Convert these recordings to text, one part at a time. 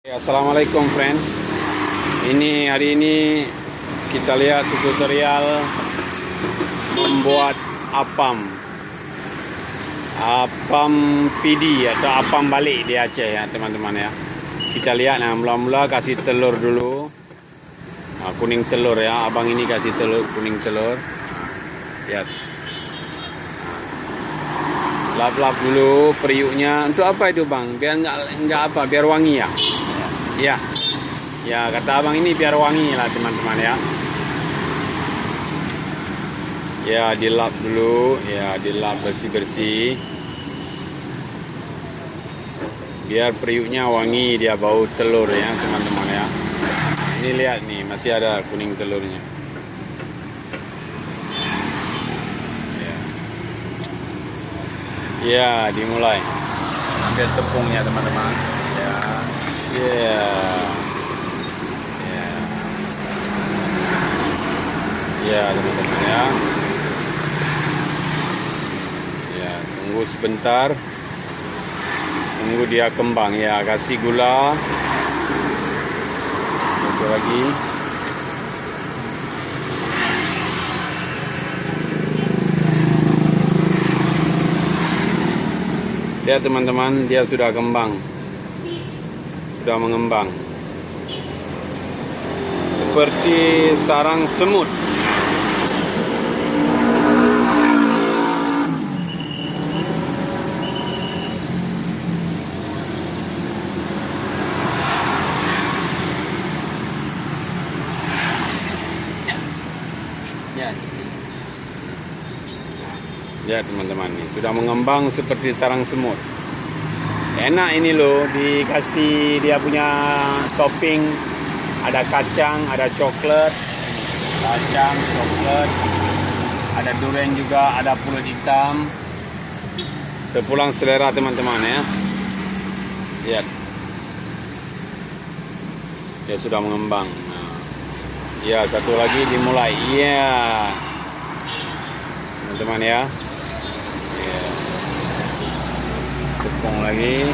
Assalamualaikum friend. Hari ini kita lihat tutorial membuat apam pidi atau apam balik di Aceh ya teman-teman ya. Kita lihat mula-mula kasih telur dulu. Kuning telur ya. Abang ini kasih telur, kuning telur. Lihat. Lap-lap dulu periuknya. Untuk apa itu bang? Biar enggak apa? Biar wangi ya. Ya kata abang ini biar wangi lah teman-teman ya. Ya dilap dulu, ya dilap bersih-bersih. Biar periuknya wangi, dia bau telur ya teman-teman ya. Ini lihat nih masih ada kuning telurnya. Ya dimulai. Ambil tepungnya teman-teman. Ya teman-teman ya. Ya tunggu sebentar. Tunggu dia kembang ya. Kasih gula. Tunggu lagi. Lihat teman-teman, dia sudah kembang. Sudah mengembang seperti sarang semut. Ya teman-teman, ini sudah mengembang seperti sarang semut. Enak ini loh, dikasih dia punya topping, ada kacang, ada coklat, ada durian juga, ada pulut hitam. Terpulang selera teman-teman ya. Lihat, dia sudah mengembang. Ya satu lagi dimulai. Iya, teman-teman ya. Tepung lagi.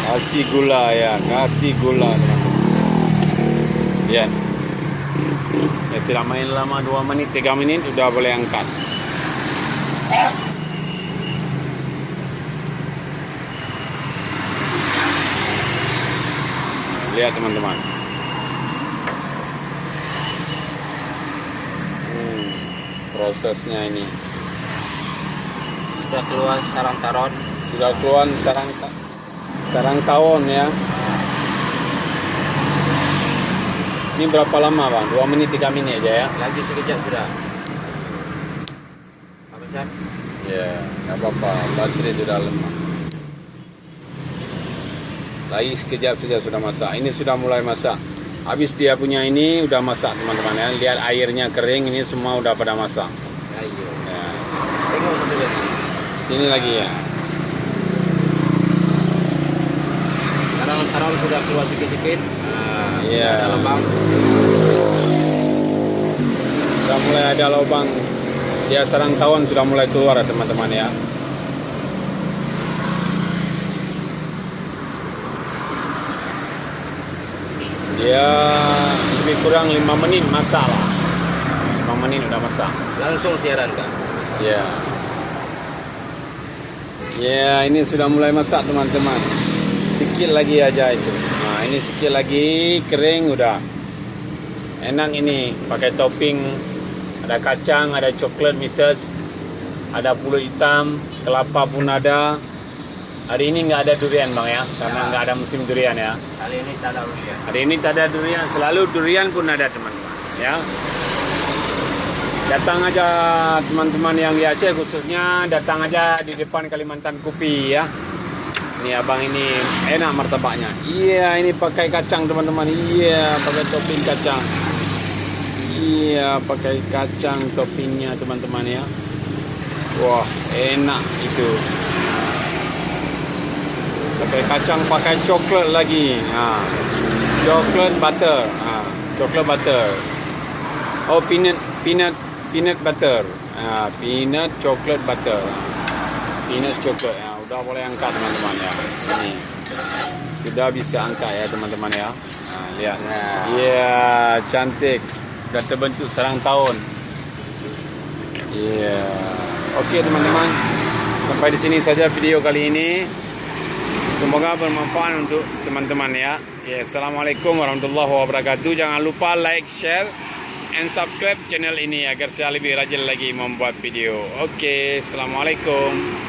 Kasih gula ya, kasih gula teman-teman. Ya tidak main lama, 2 menit 3 menit udah boleh angkat. Lihat teman-teman. Prosesnya ini sudah keluar sarang tawon. Sudah keluar sarang tawon ya. Ini berapa lama bang? 2 menit 3 menit aja ya? Lagi sekejap sudah. Apa Chan? Ya nggak apa-apa, baterai sudah lemah. Lagi sekejap saja sudah masak. Ini sudah mulai masak. Habis dia punya ini udah masak teman-teman ya. Lihat airnya kering, ini semua udah pada masak. Ayo. Ya. Tengok satu lagi. Sini lagi ya. Sarang sudah keluar sikit-sikit. Iya. Ada lubang. Sudah mulai ada lubang. Dia sarang tawon sudah mulai keluar teman-teman ya. Dia lebih kurang 5 menit masak lah. 5 menit udah masak. Langsung siaran Kak. Ya. Ya, ini sudah mulai masak teman-teman. Sikit lagi aja itu. Nah, ini sikit lagi kering udah. Enak ini pakai topping. Ada kacang, ada coklat mises, ada pulut hitam, kelapa pun ada. Hari ini nggak ada durian bang ya, karena nggak ada musim durian ya. Kali ini tak ada durian. Hari ini tak ada durian, selalu durian pun ada teman-teman ya. Datang aja teman-teman yang di Aceh khususnya, datang aja di depan Kalimantan Kopi ya. Ini abang ini enak martabaknya. Iya, ini pakai kacang teman-teman. Iya, pakai topping kacang. Iya, pakai kacang toppingnya teman-teman ya. Wah, enak itu. Pakai kacang, pakai coklat lagi. Coklat butter. Coklat butter. Oh, peanut butter. Peanut chocolate butter. Peanut chocolate ya. Udah boleh angkat teman-teman ya. Ini sudah bisa angkat ya teman-teman ya. Lihat. Iya, cantik. Sudah terbentuk sarang tahun. Iya. Oke teman-teman. Sampai di sini saja video kali ini. Semoga bermanfaat untuk teman-teman ya. Ya, assalamualaikum warahmatullahi wabarakatuh. Jangan lupa like, share, and subscribe channel ini agar saya lebih rajin lagi membuat video. Oke, assalamualaikum.